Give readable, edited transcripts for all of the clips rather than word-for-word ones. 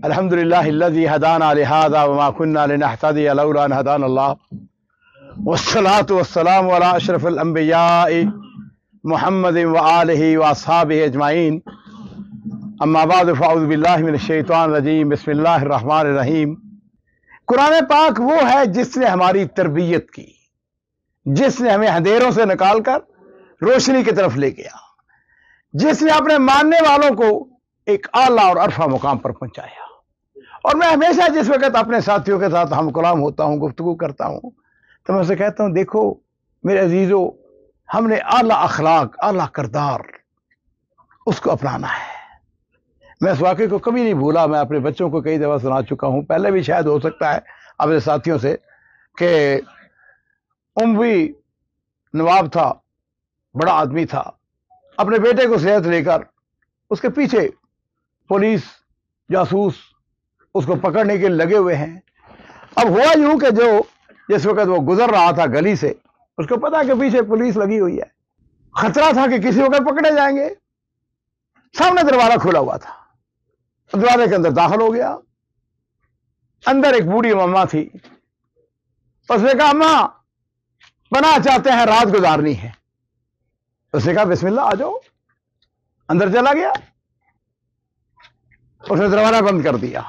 अल्हम्दुलिल्लाहिल्लज़ी हदाना लिहाज़ा वमा कुन्ना लिनहतदिया लौला अन हदाना अल्लाह वस्सलातु वस्सलामु अला अशरफिल अंबिया'i मुहम्मदिन व आलिहि व अस्हाबिहि अजमाइन अम्मा बाद फ़अऊज़ु बिल्लाहि मिनश शैतानिर रजीम बिस्मिल्लाहिर रहमानिर रहीम। कुरान पाक वो है जिसने हमारी तरबियत की, जिसने हमें अंधेरों से निकालकर रोशनी की तरफ ले गया, जिसने अपने मानने वालों को एक आला और अरफा मुकाम पर पहुंचाया। और मैं हमेशा जिस वक्त अपने साथियों के साथ हम कलाम होता हूं, गुफ्तगू करता हूं, तो मैं उसे कहता हूं, देखो मेरे अजीजों, हमने आला अखलाक, आला किरदार उसको अपनाना है। मैं इस वाक़े को कभी नहीं भूला। मैं अपने बच्चों को कई दफ़ा सुना चुका हूं, पहले भी शायद हो सकता है अपने साथियों से, कि उमवी नवाब था, बड़ा आदमी था, अपने बेटे को सेहत लेकर उसके पीछे पुलिस जासूस उसको पकड़ने के लगे हुए हैं। अब हुआ यूं कि जो जिस वक्त वो गुजर रहा था गली से, उसको पता कि पीछे पुलिस लगी हुई है, खतरा था कि किसी वक्त पकड़े जाएंगे। सामने दरवाजा खुला हुआ था, दरवाजे के अंदर दाखिल हो गया। अंदर एक बूढ़ी अम्मा थी। उसने कहा, अम्मा पनाह चाहते हैं, रात गुजारनी है। उसने कहा, बिस्मिल्लाह आ जाओ। अंदर चला गया, उसने दरवाजा बंद कर दिया।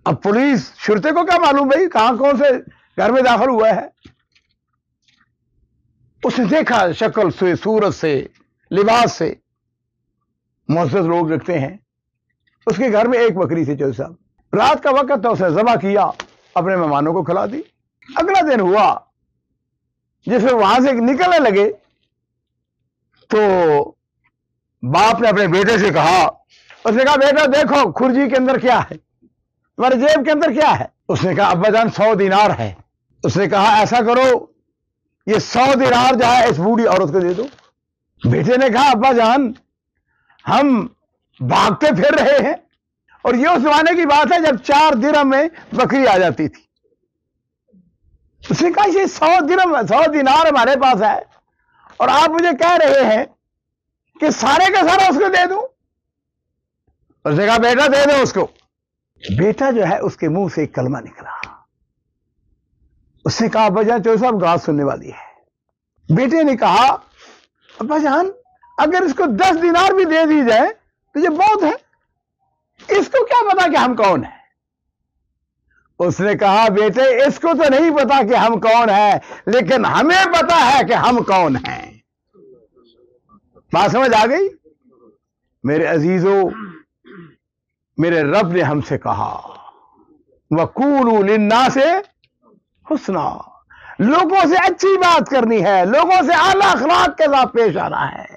अब पुलिस शुरते को क्या मालूम भाई कहां कौन से घर में दाखिल हुआ है। उसने देखा शक्ल से, सूरत से, लिबास से मुअज़्ज़ज़ लोग रखते हैं। उसके घर में एक बकरी थी। चौधरी साहब, रात का वक्त था, उसने ज़बह किया, अपने मेहमानों को खिला दी। अगला दिन हुआ, जिसमें वहां से निकलने लगे तो बाप ने अपने बेटे से कहा, उसने कहा, बेटा देखो खुरजी के अंदर क्या है, तुम्हारे जेब के अंदर क्या है। उसने कहा, अब्बा जान 100 दिनार है। उसने कहा, ऐसा करो, ये 100 दिनार जो है इस बूढ़ी औरत को दे दो। बेटे ने कहा, अब्बा जान हम भागते फिर रहे हैं, और ये उस जमाने की बात है जब 4 दिरहम में बकरी आ जाती थी। उसने कहा, ये 100 दिरहम, 100 दिनार हमारे पास है, और आप मुझे कह रहे हैं कि सारे का सारा उसको दे दूं। उसने कहा, बेटा दे दो उसको। बेटा जो है उसके मुंह से एक कलमा निकला। उसने कहा, अब्बा जान चौधरी साहब बात सुनने वाली है। बेटे ने कहा, अब्बा जान अगर इसको 10 दिनार भी दे दी जाए तो ये बहुत है, इसको क्या पता कि हम कौन है। उसने कहा, बेटे इसको तो नहीं पता कि हम कौन है, लेकिन हमें पता है कि हम कौन हैं। बात समझ आ गई? मेरे अजीजों, मेरे रब ने हमसे कहा, वकूलू लिन्नासे हुस्ना, लोगों से अच्छी बात करनी है, लोगों से आला अखलाक के साथ पेश आना है।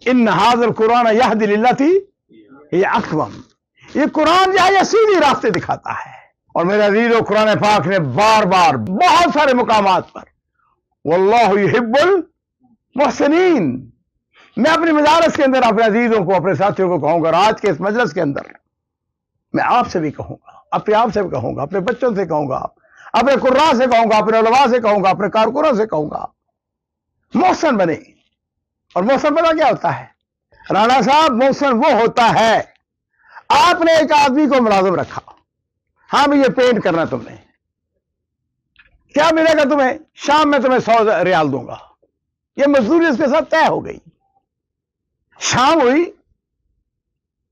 इन हाज़िल कुरान यहदी लिल्लती हिय अक़वम, ये कुरान जो है ये सीधी रास्ते दिखाता है। और मेरे अजीजों, कुरान पाक ने बार बार बहुत सारे मुकामात पर वल्लाहु युहिब्बुल मुहसिनीन, मैं अपनी मजारस के अंदर अपने अजीजों को, अपने साथियों को कहूंगा, और आज के इस मजलिस के अंदर मैं आपसे भी कहूंगा, अपने आप से भी कहूंगा, अपने बच्चों से कहूंगा, अपने कुर्रा से कहूंगा, अपने उलमा से कहूंगा, अपने कारकुनों से कहूंगा, मोहसन बने। और मोहसन पता क्या होता है राणा साहब? मोहसन वो होता है, आपने एक आदमी को मुलाजिम रखा, हाँ भी ये पेंट करना, तुमने क्या मिलेगा तुम्हें? शाम में तुम्हें 100 रियाल दूंगा। ये मजदूरी इसके साथ तय हो गई। शाम हुई,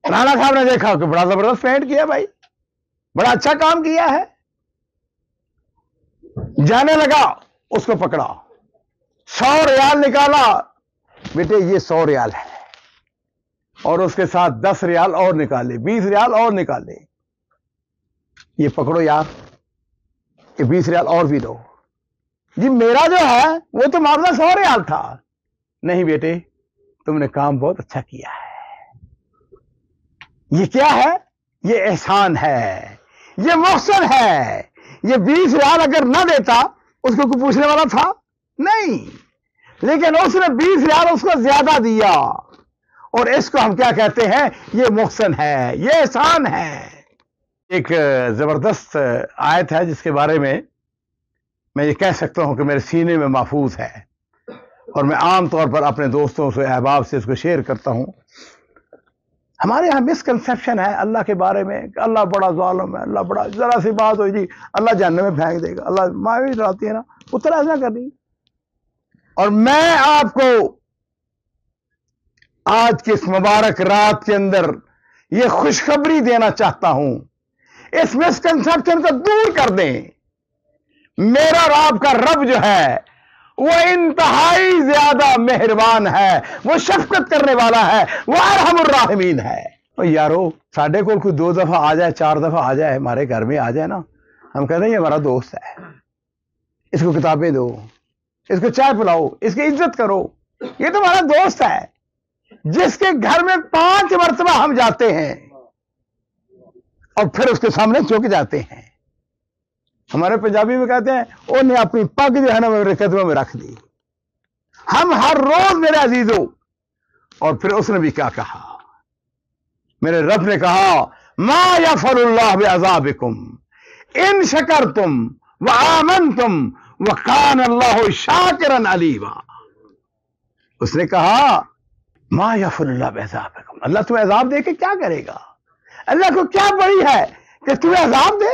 राणा साहब ने देखा कि बड़ा जबरदस्त पेंट किया भाई, बड़ा अच्छा काम किया है। जाने लगा, उसको पकड़ा, 100 रियाल निकाला। बेटे ये 100 रियाल है, और उसके साथ 10 रियाल और निकाले, 20 रियाल और निकाले। ये पकड़ो यार, ये 20 रियाल और भी दो। जी मेरा जो है वो तो मामला 100 रियाल था। नहीं बेटे, तुमने काम बहुत अच्छा किया है। ये क्या है? ये एहसान है, ये मोहसन है। ये 20 रियाल अगर ना देता, उसको कोई पूछने वाला था नहीं, लेकिन उसने 20 रियाल उसको ज्यादा दिया, और इसको हम क्या कहते हैं? ये मोहसन है, ये एहसान है। एक जबरदस्त आयत है जिसके बारे में मैं ये कह सकता हूं कि मेरे सीने में महफूज है, और मैं आम तौर पर अपने दोस्तों से, अहबाब से इसको शेयर करता हूं। ہمارے یہاں مسکنسیپشن ہے اللہ کے بارے میں کہ اللہ بڑا ظالم ہے، اللہ بڑا، ذرا سی بات ہوئی جی اللہ جہنم میں پھینک دے گا، اللہ ماوی ڈراتی ہے نا، اتنا ایسا کرنی۔ اور میں آپ کو آج کی اس مبارک رات کے اندر یہ خوشخبری دینا چاہتا ہوں، اس مسکنسیپشن کو دور کر دیں۔ میرا اور آپ کا رب جو ہے وہ انتہائی زیادہ مہربان ہے، وہ شفقت کرنے والا ہے، وہ ارحم الراحمین ہے۔ اور یارو ساڈے کو کوئی 2 دفعہ آ جائے، 4 دفعہ آ جائے، ہمارے گھر میں آ جائے نا، ہم کہتے ہیں یہ ہمارا دوست ہے، اس کو کتابیں دو، اس کو چائے پلاؤ، اس کی عزت کرو، یہ تو ہمارا دوست ہے جس کے گھر میں 5 مرتبہ ہم جاتے ہیں اور پھر اس کے سامنے جھک جاتے ہیں۔ ہمارے پنجابی میں کہتے ہیں انہیں اپنی پگ جو ہے نا میرے قدموں میں رکھ دی۔ ہم ہر روز میرے عزیزوں، اور پھر اس نے بھی کیا کہا، میرے رب نے کہا ما یفعل اللہ بعذابکم ان شکرتم وآمنتم وکان اللہ شاکرا علیما۔ اس نے کہا ما یفعل اللہ بعذابکم، اللہ تمہیں عذاب دے کے کیا کرے گا؟ اللہ کو کیا بڑی ہے کہ تمہیں عذاب دے؟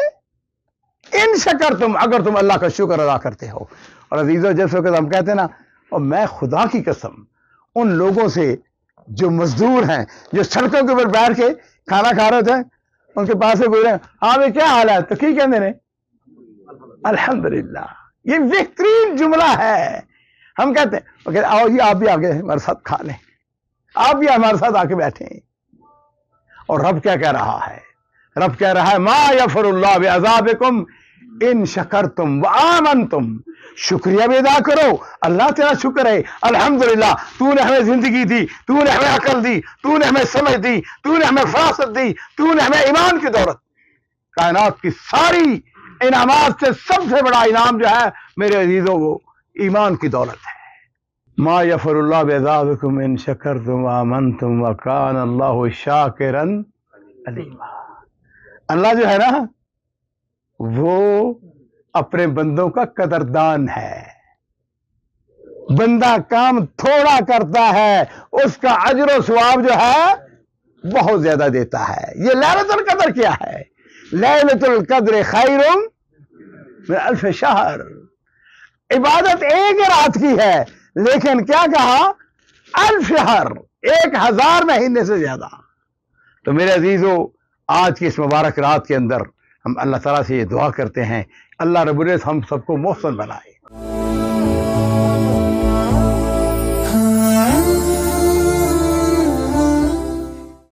ان شکر تم، اگر تم اللہ کا شکر ادا کرتے ہو۔ اور عزیزو جس وقت ہم کہتے ہیں نا، اور میں خدا کی قسم ان لوگوں سے جو مزدور ہیں، جو سڑکوں کے اوپر بیٹھ کے کھانا کھا رہے تھے، ان کے پاس سے گزرے، ہاں بھائی کیا حال ہے، تو کی کہتے ہیں الحمدللہ۔ یہ بہترین جملہ ہے۔ ہم کہتے ہیں آؤ جی آپ بھی آگے ہمارے ساتھ کھا لیں، آپ بھی ہمارے ساتھ آ کے بیٹھیں۔ اور رب کیا کہہ رہا ہے؟ رب کہہ رہا ہے ما یفعل اللہ بعذابکم ان شکرتم وآمنتم، شکریہ بھی ادا کرو، اللہ تیرا شکر ہے، الحمدللہ تو نے ہمیں زندگی دی، تو نے ہمیں عقل دی، تو نے ہمیں سمجھ دی، تو نے ہمیں فراست دی، تو نے ہمیں ایمان کی دولت۔ کائنات کی ساری انعامات سے سب سے بڑا انعام جو ہے میرے عزیزوں وہ ایمان کی دولت ہے۔ ما یفعل اللہ بعذابکم ان شکرتم وآمنتم وکان اللہ شاکرا علیما۔ اللہ جو ہے نا وہ اپنے بندوں کا قدردان ہے۔ بندہ کام تھوڑا کرتا ہے، اس کا اجر و ثواب جو ہے بہت زیادہ دیتا ہے۔ یہ لیلۃ القدر کیا ہے؟ لیلۃ القدر خیر من 1000 شہر۔ عبادت ایک رات کی ہے، لیکن کیا کہا؟ 1000 شہر، 1000 مہینے سے زیادہ۔ تو میرے عزیزو آج کی اس مبارک رات کے اندر ہم اللہ تعالیٰ سے یہ دعا کرتے ہیں اللہ رب العزت ہم سب کو محسن بنائے۔